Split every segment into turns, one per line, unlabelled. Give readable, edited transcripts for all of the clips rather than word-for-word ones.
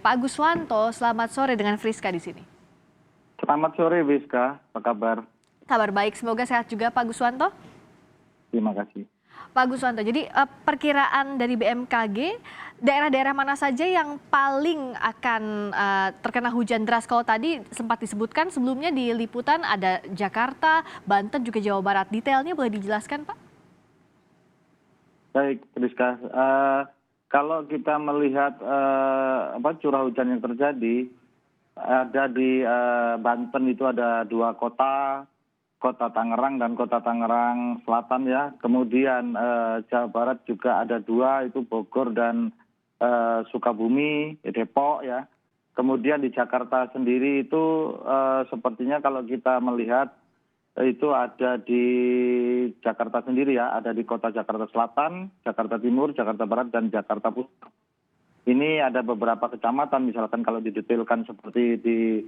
Pak Guswanto, selamat sore dengan Friska di sini.
Selamat sore, Wiska. Apa kabar?
Kabar baik, semoga sehat juga Pak Guswanto.
Terima kasih.
Pak Guswanto, jadi perkiraan dari BMKG, daerah-daerah mana saja yang paling akan terkena hujan deras? Kalau tadi sempat disebutkan sebelumnya di liputan ada Jakarta, Banten, juga Jawa Barat. Detailnya boleh dijelaskan, Pak?
Baik, Wiska. Kalau kita melihat curah hujan yang terjadi, ada di Banten itu ada dua kota, Kota Tangerang dan Kota Tangerang Selatan ya. Kemudian Jawa Barat juga ada dua, itu Bogor dan Sukabumi, Depok ya. Kemudian di Jakarta sendiri itu sepertinya kalau kita melihat itu ada di Jakarta sendiri ya, ada di Kota Jakarta Selatan, Jakarta Timur, Jakarta Barat, dan Jakarta Pusat. Ini ada beberapa kecamatan, misalkan kalau didetailkan seperti di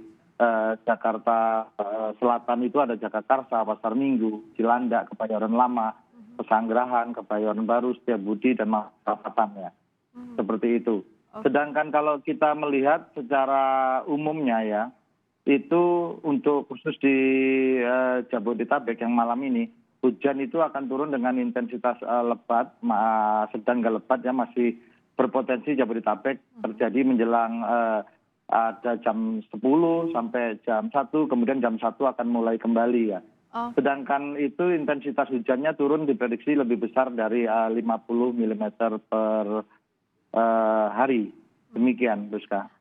Jakarta Selatan itu ada Jagakarsa, Pasar Minggu, Cilandak, Kebayoran Lama, Pesanggerahan, Kebayoran Baru, Setiabudi, dan Perapatan ya. Seperti itu. Sedangkan kalau kita melihat secara umumnya ya, itu untuk khusus di Jabodetabek yang malam ini, hujan itu akan turun dengan intensitas lebat, sedang hingga lebat ya, masih berpotensi Jabodetabek terjadi menjelang ada jam 10 sampai jam 1, kemudian jam 1 akan mulai kembali ya. Sedangkan itu intensitas hujannya turun diprediksi lebih besar dari 50 mm per hari. Demikian, Buska.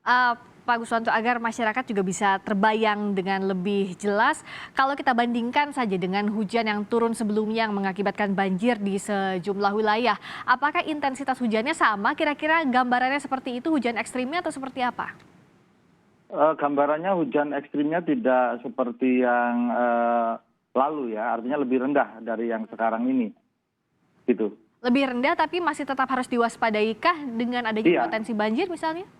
Pak Guswanto, agar masyarakat juga bisa terbayang dengan lebih jelas, kalau kita bandingkan saja dengan hujan yang turun sebelumnya yang mengakibatkan banjir di sejumlah wilayah, apakah intensitas hujannya sama? Kira-kira gambarannya seperti itu, hujan ekstrimnya atau seperti apa?
Gambarannya hujan ekstrimnya tidak seperti yang lalu ya, artinya lebih rendah dari yang sekarang ini. Gitu.
Lebih rendah tapi masih tetap harus diwaspadai kah dengan adanya potensi banjir misalnya?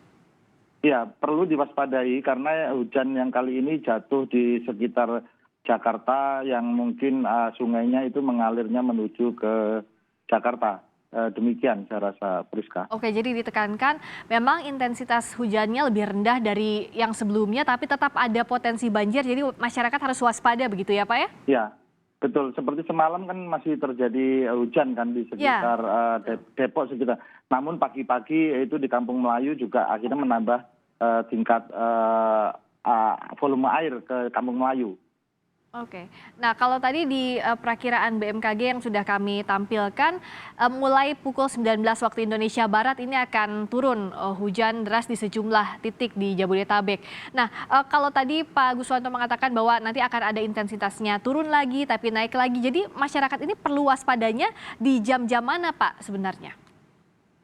Iya, perlu diwaspadai karena hujan yang kali ini jatuh di sekitar Jakarta yang mungkin sungainya itu mengalirnya menuju ke Jakarta. Demikian saya rasa, Priska.
Oke, jadi ditekankan memang intensitas hujannya lebih rendah dari yang sebelumnya tapi tetap ada potensi banjir, jadi masyarakat harus waspada begitu ya Pak ya?
Iya, betul. Seperti semalam kan masih terjadi hujan kan di sekitar Depok sekitar. Namun pagi-pagi itu di Kampung Melayu juga akhirnya menambah tingkat volume air ke Kampung Melayu.
Oke. Nah, kalau tadi di perakiraan BMKG yang sudah kami tampilkan, mulai pukul 19 waktu Indonesia Barat ini akan turun hujan deras di sejumlah titik di Jabodetabek. Nah, kalau tadi Pak Guswanto mengatakan bahwa nanti akan ada intensitasnya turun lagi tapi naik lagi. Jadi masyarakat ini perlu waspadanya di jam-jam mana Pak sebenarnya?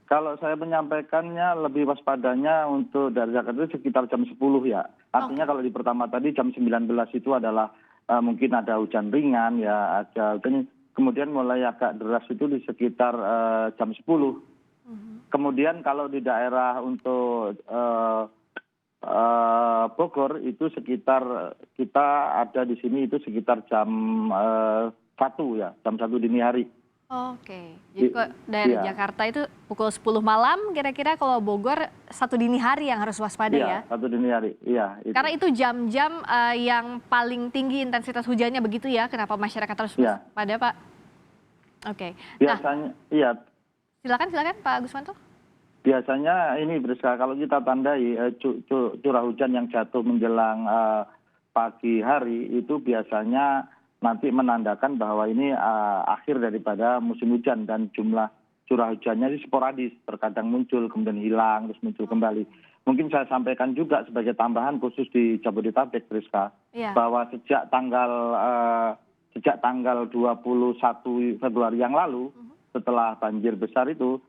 Kalau saya menyampaikannya lebih waspadanya untuk dari Jakarta itu sekitar jam 10 ya. Artinya kalau di pertama tadi jam 19 itu adalah mungkin ada hujan ringan ya, ada kemudian mulai agak deras itu di sekitar jam 10. Kemudian kalau di daerah untuk Bogor itu sekitar kita ada di sini itu sekitar jam 1 ya, jam 1 dini hari.
Oke, jadi kok daerah Jakarta itu pukul 10 malam kira-kira, kalau Bogor 1 dini hari yang harus waspada ya?
Iya, 1 dini hari, iya.
Karena itu jam-jam yang paling tinggi intensitas hujannya begitu ya, kenapa masyarakat harus waspada Pak? Oke.
Biasanya, iya.
Silakan Pak Guswanto.
Biasanya ini Briska, kalau kita tandai curah hujan yang jatuh menjelang pagi hari itu biasanya nanti menandakan bahwa ini akhir daripada musim hujan dan jumlah curah hujannya sporadis, terkadang muncul kemudian hilang terus muncul kembali. Mungkin saya sampaikan juga sebagai tambahan khusus di Jabodetabek, Priska, bahwa sejak tanggal 21 Februari yang lalu setelah banjir besar itu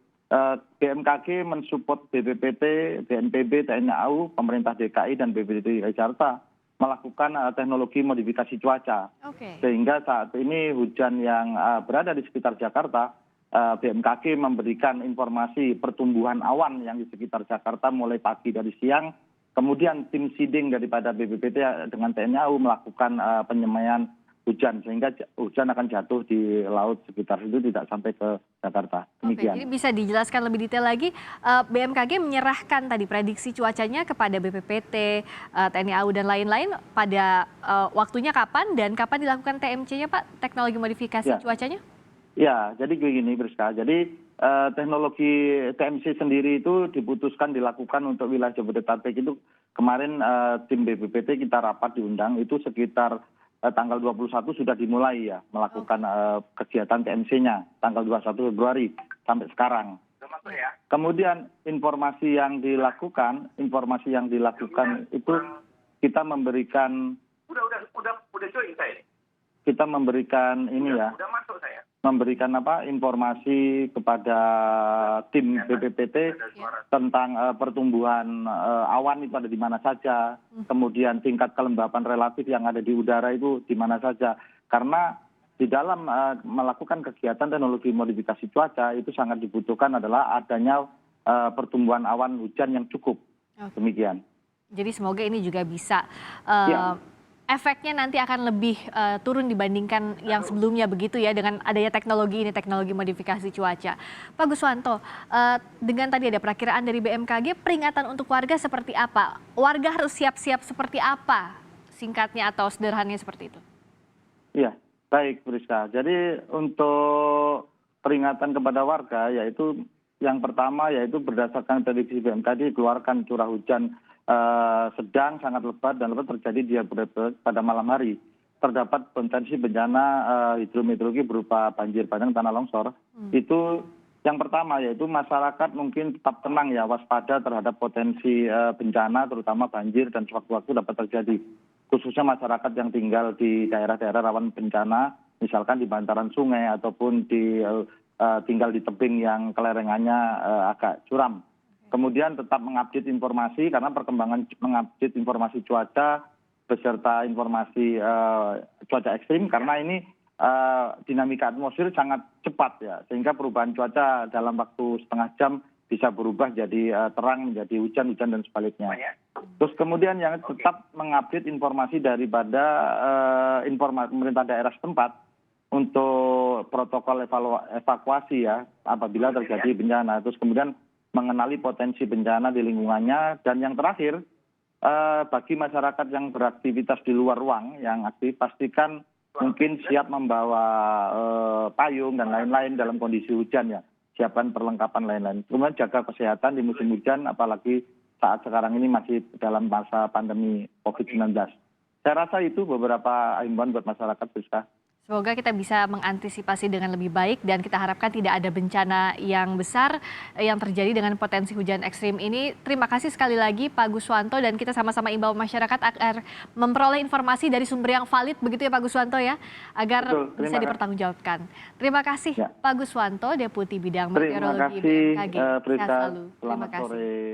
BMKG mensupport BPPT, BNPB, TNI AU, pemerintah DKI dan BPBD Jakarta melakukan teknologi modifikasi cuaca. Sehingga saat ini hujan yang berada di sekitar Jakarta, BMKG memberikan informasi pertumbuhan awan yang di sekitar Jakarta mulai pagi dari siang. Kemudian tim seeding daripada BPPT dengan TNI AU melakukan penyemaian hujan, sehingga hujan akan jatuh di laut sekitar situ, tidak sampai ke Jakarta.
Oke,
Demikian.
jadi bisa dijelaskan lebih detail lagi, BMKG menyerahkan tadi prediksi cuacanya kepada BPPT, TNI AU dan lain-lain pada waktunya kapan dan kapan dilakukan TMC-nya Pak, teknologi modifikasi
Ya.
cuacanya?
Ya, jadi begini Priska. Jadi teknologi TMC sendiri itu diputuskan dilakukan untuk wilayah Jabodetabek itu kemarin tim BPPT kita rapat diundang itu sekitar tanggal 21 sudah dimulai ya melakukan kegiatan TMC-nya tanggal 21 Februari sampai sekarang. Kemudian informasi yang dilakukan itu kita memberikan
join saya.
kita memberikan ini ya.
Udah masuk saya.
Memberikan informasi kepada tim BPPT tentang pertumbuhan awan itu ada di mana saja, kemudian tingkat kelembapan relatif yang ada di udara itu di mana saja. Karena di dalam melakukan kegiatan teknologi modifikasi cuaca itu sangat dibutuhkan adalah adanya pertumbuhan awan hujan yang cukup. Demikian.
Jadi semoga ini juga bisa
Ya.
efeknya nanti akan lebih turun dibandingkan yang sebelumnya begitu ya dengan adanya teknologi ini, teknologi modifikasi cuaca. Pak Guswanto, dengan tadi ada perakiraan dari BMKG, peringatan untuk warga seperti apa? Warga harus siap-siap seperti apa? Singkatnya atau sederhananya seperti itu?
Iya, baik Priska. Jadi untuk peringatan kepada warga yaitu yang pertama yaitu berdasarkan prediksi BMKG dikeluarkan curah hujan sedang, sangat lebat dan lebat terjadi di Jabodetabek pada malam hari. Terdapat potensi bencana hidrometeorologi berupa banjir bandang, tanah longsor. Itu yang pertama yaitu masyarakat mungkin tetap tenang ya, waspada terhadap potensi bencana terutama banjir dan sewaktu-waktu dapat terjadi. Khususnya masyarakat yang tinggal di daerah-daerah rawan bencana, misalkan di bantaran sungai ataupun tinggal di tebing yang kelerengannya agak curam. Kemudian tetap mengupdate informasi karena perkembangan mengupdate informasi cuaca beserta informasi cuaca ekstrim karena ini dinamika atmosfer sangat cepat ya sehingga perubahan cuaca dalam waktu setengah jam bisa berubah jadi terang menjadi hujan dan sebaliknya. Terus kemudian yang tetap mengupdate informasi daripada pemerintah daerah setempat untuk protokol evakuasi ya apabila terjadi bencana. Terus kemudian mengenali potensi bencana di lingkungannya dan yang terakhir bagi masyarakat yang beraktivitas di luar ruang yang aktif pastikan mungkin siap membawa payung dan lain-lain dalam kondisi hujan ya, siapkan perlengkapan lain-lain. Kemudian jaga kesehatan di musim hujan apalagi saat sekarang ini masih dalam masa pandemi COVID-19. Saya rasa itu beberapa himbauan buat masyarakat Priska.
Semoga kita bisa mengantisipasi dengan lebih baik dan kita harapkan tidak ada bencana yang besar yang terjadi dengan potensi hujan ekstrim ini. Terima kasih sekali lagi Pak Guswanto dan kita sama-sama imbau masyarakat agar memperoleh informasi dari sumber yang valid begitu ya Pak Guswanto ya, agar bisa dipertanggungjawabkan. Terima kasih Pak Guswanto, Deputi Bidang Meteorologi BMKG.
Terima kasih,
Sehat selalu.
Selamat sore.